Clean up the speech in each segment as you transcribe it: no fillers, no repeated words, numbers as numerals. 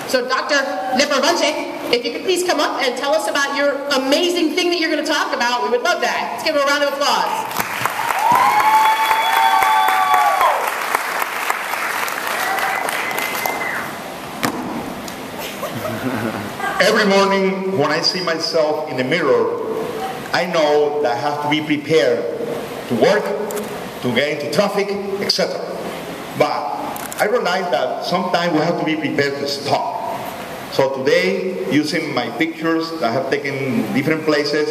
So Dr. Neparvanche, if you could please come up and tell us about your amazing thing that you're going to talk about, we would love that. Let's give him a round of applause. Every morning when I see myself in the mirror, I know that I have to be prepared to work, to get into traffic, etc. But I realize that sometimes we have to be prepared to stop. So today, using my pictures that I have taken in different places,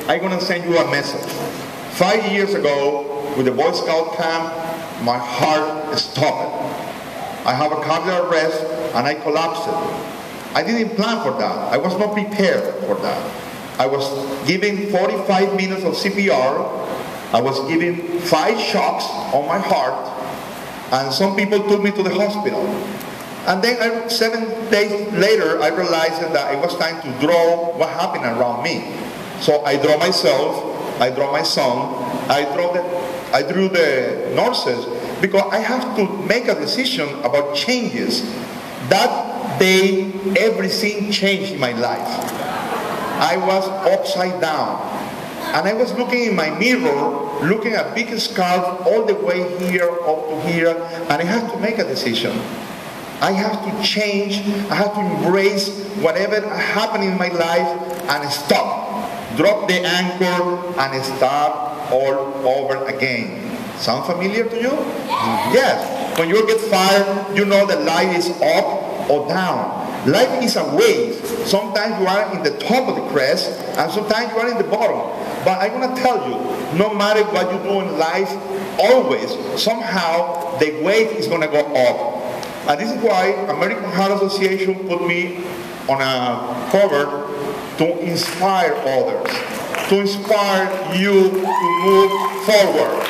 I'm going to send you a message. 5 years ago, with the Boy Scout camp, my heart stopped. I have a cardiac arrest and I collapsed. I didn't plan for that. I was not prepared for that. I was given 45 minutes of CPR. I was given 5 shocks on my heart. And some people took me to the hospital. And then 7 days later, I realized that it was time to draw what happened around me. So I draw myself, I draw my son, I drew the nurses, because I have to make a decision about changes. That day, everything changed in my life. I was upside down. And I was looking in my mirror, looking at big scarf all the way here, up to here, and I had to make a decision. I have to change, I have to embrace whatever happened in my life and stop. Drop the anchor and start all over again. Sound familiar to you? Yes. When you get fired, you know that life is up or down. Life is a wave. Sometimes you are in the top of the crest, and sometimes you are in the bottom. But I'm going to tell you, no matter what you do in life, always, somehow, the wave is going to go up. And this is why American Heart Association put me on a cover to inspire others, to inspire you to move forward.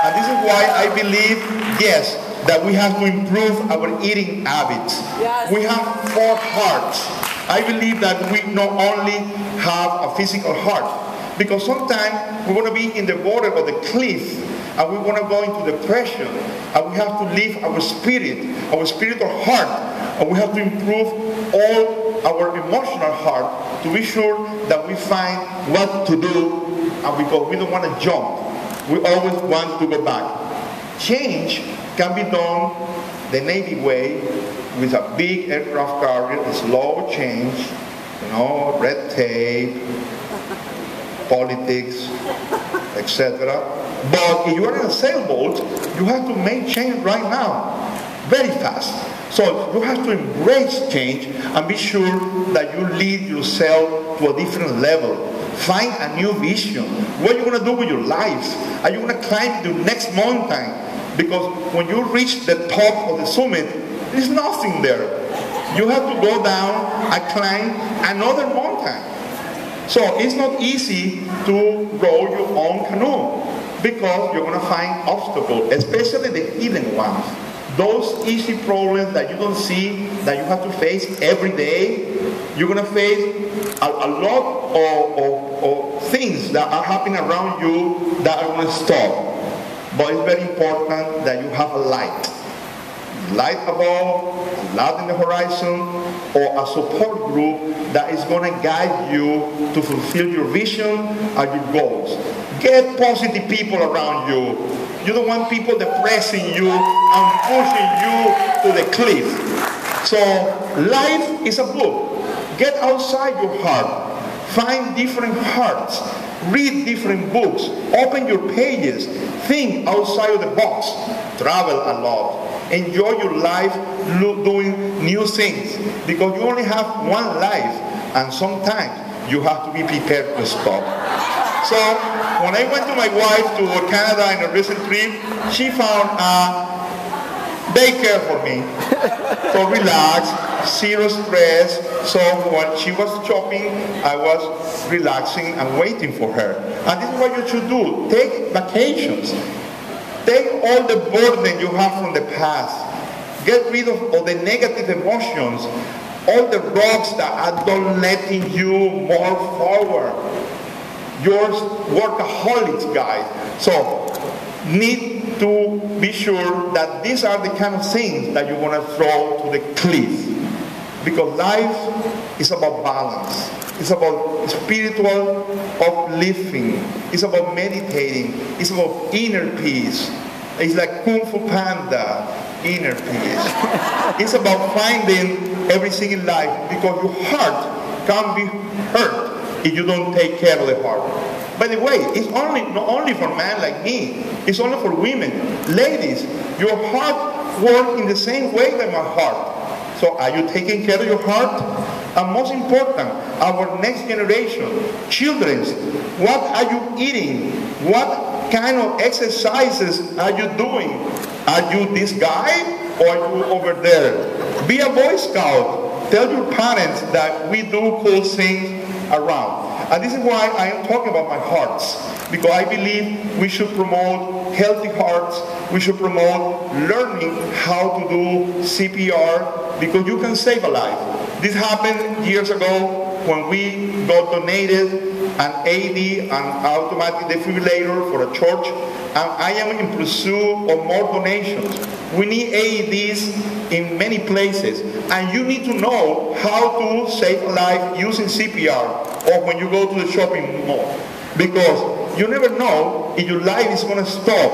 And this is why I believe, yes, that we have to improve our eating habits. Yes. We have 4 hearts. I believe that we not only have a physical heart, because sometimes we want to be in the border of the cliff, and we want to go into depression, and we have to live our spiritual heart, and we have to improve all our emotional heart to be sure that we find what to do, and because we don't want to jump. We always want to go back. Change can be done the Navy way, with a big aircraft carrier, a slow change, red tape, politics, etc. But if you are in a sailboat, you have to make change right now, very fast. So you have to embrace change and be sure that you lead yourself to a different level. Find a new vision. What are you going to do with your life? Are you going to climb the next mountain? Because when you reach the top of the summit, there's nothing there. You have to go down and climb another mountain. So it's not easy to row your own canoe, because you're going to find obstacles, especially the hidden ones. Those easy problems that you don't see, that you have to face every day, you're going to face a lot of things that are happening around you that are going to stop. But it's very important that you have a light. Light above, light in the horizon, or a support group that is going to guide you to fulfill your vision and your goals. Get positive people around you. You don't want people depressing you and pushing you to the cliff. So life is a book. Get outside your heart. Find different hearts. Read different books. Open your pages. Think outside of the box. Travel a lot. Enjoy your life doing new things. Because you only have one life. And sometimes you have to be prepared to stop. So when I went to my wife to Canada in a recent trip, she found a daycare for me. So relax, zero stress. So when she was shopping, I was relaxing and waiting for her. And this is what you should do. Take vacations. Take all the burden you have from the past. Get rid of all the negative emotions, all the rocks that are not letting you move forward. You're workaholics, guys. So need to be sure that these are the kind of things that you want to throw to the cliff. Because life is about balance. It's about spiritual uplifting. It's about meditating. It's about inner peace. It's like Kung Fu Panda, inner peace. It's about finding everything in life, because your heart can be hurt if you don't take care of the heart. By the way, it's not only for men like me, it's only for women. Ladies, your heart works in the same way that my heart. So are you taking care of your heart? And most important, our next generation, children, what are you eating? What kind of exercises are you doing? Are you this guy or are you over there? Be a Boy Scout. Tell your parents that we do cool things around. And this is why I am talking about my hearts. Because I believe we should promote healthy hearts. We should promote learning how to do CPR, because you can save a life. This happened years ago when we got donated an AED, an automatic defibrillator for a church. And I am in pursuit of more donations. We need AEDs in many places. And you need to know how to save a life using CPR, or when you go to the shopping mall. Because you never know if your life is going to stop,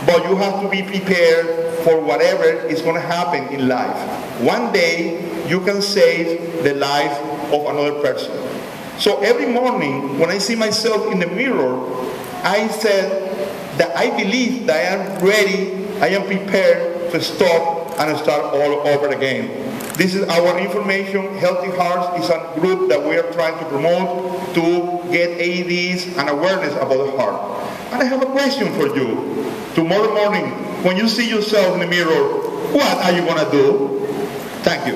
but you have to be prepared for whatever is going to happen in life. One day, you can save the life of another person. So every morning, when I see myself in the mirror, I said that I believe that I am ready, I am prepared to stop and start all over again. This is our information. Healthy Hearts is a group that we are trying to promote to get AEDs and awareness about the heart. And I have a question for you. Tomorrow morning, when you see yourself in the mirror, what are you going to do? Thank you.